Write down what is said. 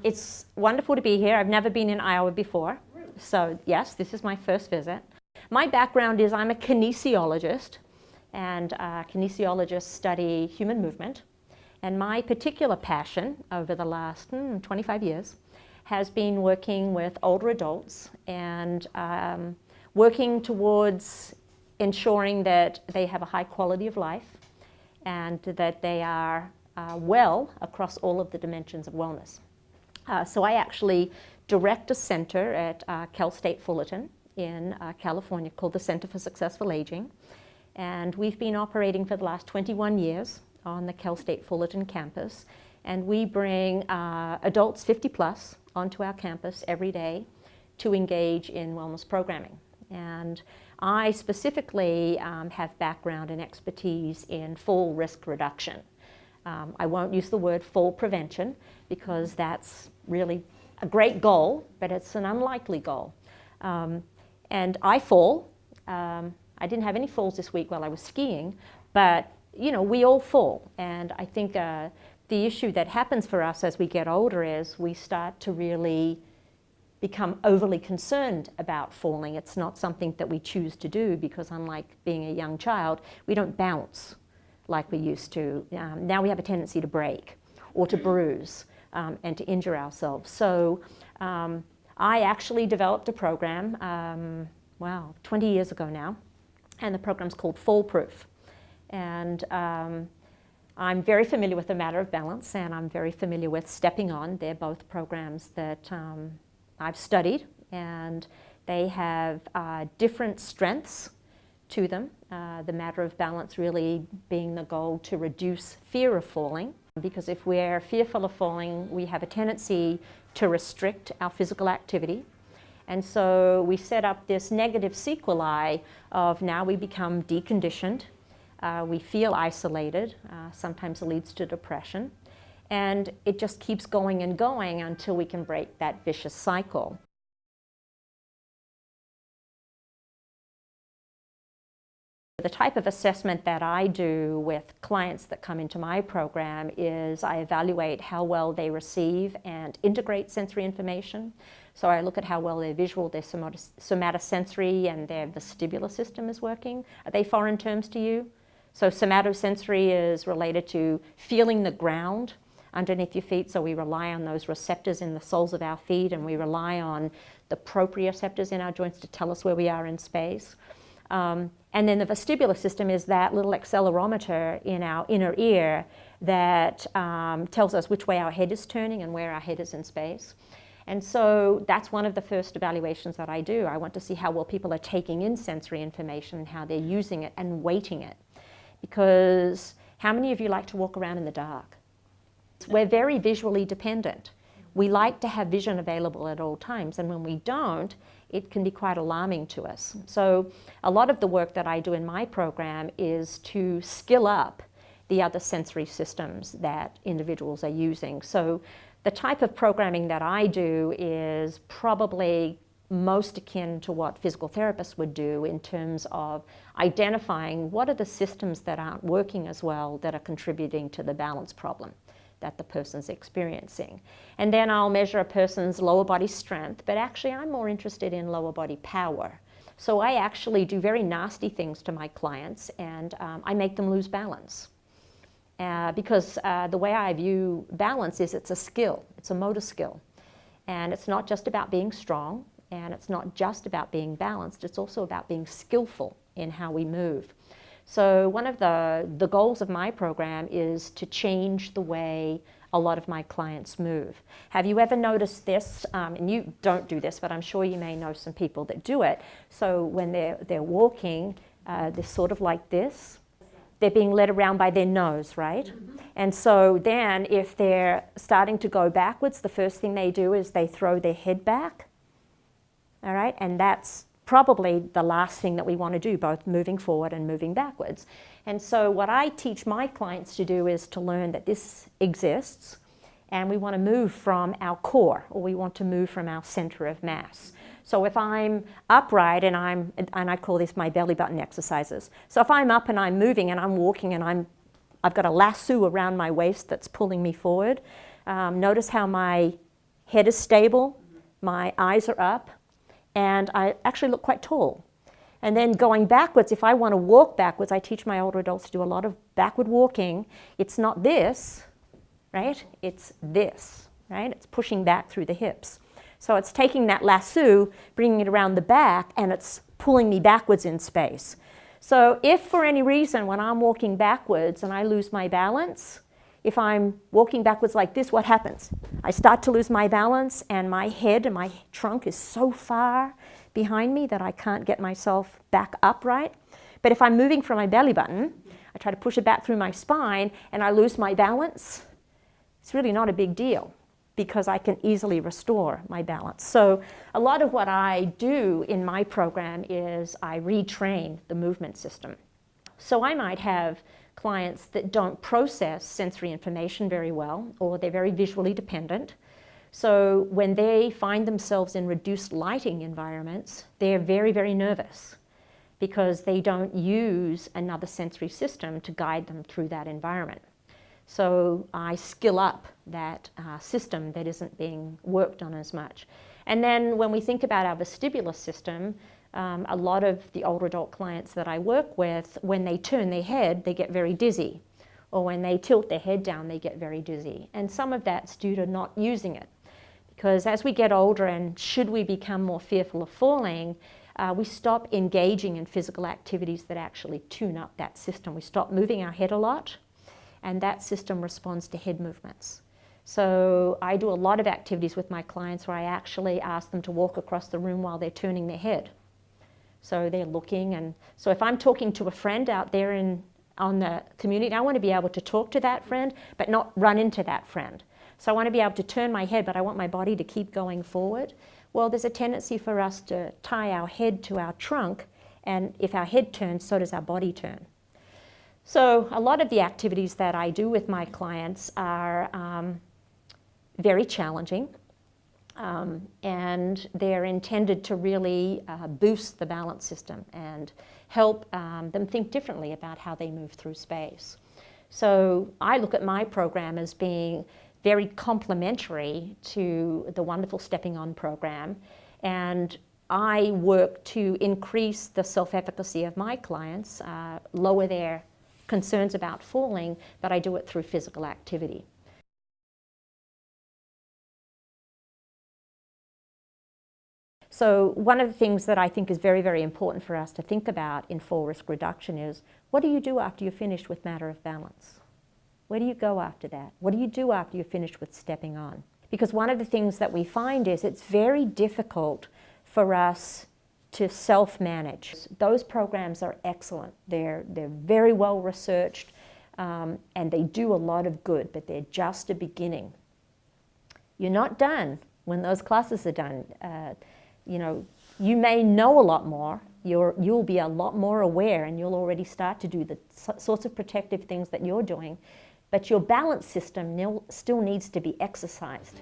It's wonderful to be here. I've never been in Iowa before. So yes, this is my first visit. My background is I'm a kinesiologist, and kinesiologists study human movement. And my particular passion over the last 25 years has been working with older adults and working towards ensuring that they have a high quality of life and that they are well across all of the dimensions of wellness. So I actually direct a center at Cal State Fullerton in California called the Center for Successful Aging. And we've been operating for the last 21 years on the Cal State Fullerton campus. And we bring adults 50 plus onto our campus every day to engage in wellness programming. And I specifically have background and expertise in fall risk reduction. I won't use the word fall prevention because that's really a great goal, but it's an unlikely goal. And I fall. I didn't have any falls this week while I was skiing, but you know, we all fall. And I think the issue that happens for us as we get older is we start to really become overly concerned about falling. It's not something that we choose to do because unlike being a young child, we don't bounce like we used to. Now we have a tendency to break or to bruise and to injure ourselves. So I actually developed a program, 20 years ago now, and the program's called Fall Proof. And I'm very familiar with the matter of balance, and I'm very familiar with Stepping On. They're both programs that I've studied, and they have different strengths to them. The matter of balance really being the goal to reduce fear of falling, because if we're fearful of falling, we have a tendency to restrict our physical activity. And so we set up this negative sequelae of now we become deconditioned, we feel isolated, sometimes it leads to depression, and it just keeps going and going until we can break that vicious cycle. The type of assessment that I do with clients that come into my program is I evaluate how well they receive and integrate sensory information. So I look at how well their visual, their somatosensory, and their vestibular system is working. Are they foreign terms to you? So somatosensory is related to feeling the ground underneath your feet, so we rely on those receptors in the soles of our feet, and we rely on the proprioceptors in our joints to tell us where we are in space. And then the vestibular system is that little accelerometer in our inner ear that tells us which way our head is turning and where our head is in space. And so that's one of the first evaluations that I do. I want to see how well people are taking in sensory information and how they're using it and weighting it. Because how many of you like to walk around in the dark? We're very visually dependent. We like to have vision available at all times, and when we don't, it can be quite alarming to us. So a lot of the work that I do in my program is to skill up the other sensory systems that individuals are using. So the type of programming that I do is probably most akin to what physical therapists would do in terms of identifying what are the systems that aren't working as well that are contributing to the balance problem that the person's experiencing. And then I'll measure a person's lower body strength, but actually I'm more interested in lower body power. So I actually do very nasty things to my clients, and I make them lose balance. Because the way I view balance is it's a skill, it's a motor skill. And it's not just about being strong, and it's not just about being balanced, it's also about being skillful in how we move. So one of the goals of my program is to change the way a lot of my clients move. Have you ever noticed this? And you don't do this, but I'm sure you may know some people that do it. So when they're walking, they're sort of like this. They're being led around by their nose, right? Mm-hmm. And so then if they're starting to go backwards, the first thing they do is they throw their head back. All right, and that's probably the last thing that we want to do, both moving forward and moving backwards. And so what I teach my clients to do is to learn that this exists, and we want to move from our core, or we want to move from our center of mass. So if I'm upright and I call this my belly button exercises. So if I'm up and I'm moving and I'm walking and I've got a lasso around my waist that's pulling me forward, notice how my head is stable, my eyes are up, and I actually look quite tall. And then going backwards, if I want to walk backwards, I teach my older adults to do a lot of backward walking. It's not this, right? It's this, right? It's pushing back through the hips. So it's taking that lasso, bringing it around the back, and it's pulling me backwards in space. So if for any reason when I'm walking backwards and I lose my balance, if I'm walking backwards like this, what happens? I start to lose my balance and my head and my trunk is so far behind me that I can't get myself back upright. But if I'm moving from my belly button, I try to push it back through my spine and I lose my balance, it's really not a big deal because I can easily restore my balance. So a lot of what I do in my program is I retrain the movement system. So I might have clients that don't process sensory information very well, or they're very visually dependent. So when they find themselves in reduced lighting environments, they're very, very nervous because they don't use another sensory system to guide them through that environment. So I skill up that system that isn't being worked on as much. And then when we think about our vestibular system, a lot of the older adult clients that I work with, when they turn their head, they get very dizzy. Or when they tilt their head down, they get very dizzy. And some of that's due to not using it. Because as we get older and should we become more fearful of falling, we stop engaging in physical activities that actually tune up that system. We stop moving our head a lot, and that system responds to head movements. So I do a lot of activities with my clients where I actually ask them to walk across the room while they're turning their head. So they're looking, and so if I'm talking to a friend out there on the community, I want to be able to talk to that friend, but not run into that friend. So I want to be able to turn my head, but I want my body to keep going forward. Well, there's a tendency for us to tie our head to our trunk, and if our head turns, so does our body turn. So a lot of the activities that I do with my clients are very challenging, and they're intended to really boost the balance system and help them think differently about how they move through space. So I look at my program as being very complementary to the wonderful Stepping On program, and I work to increase the self-efficacy of my clients, lower their concerns about falling, but I do it through physical activity. So one of the things that I think is very, very important for us to think about in fall risk reduction is, what do you do after you're finished with matter of balance? Where do you go after that? What do you do after you're finished with stepping on? Because one of the things that we find is it's very difficult for us to self-manage. Those programs are excellent. They're very well researched, and they do a lot of good, but they're just a beginning. You're not done when those classes are done. You know, you may know a lot more, you'll be a lot more aware, and you'll already start to do the sorts of protective things that you're doing, but your balance system still needs to be exercised.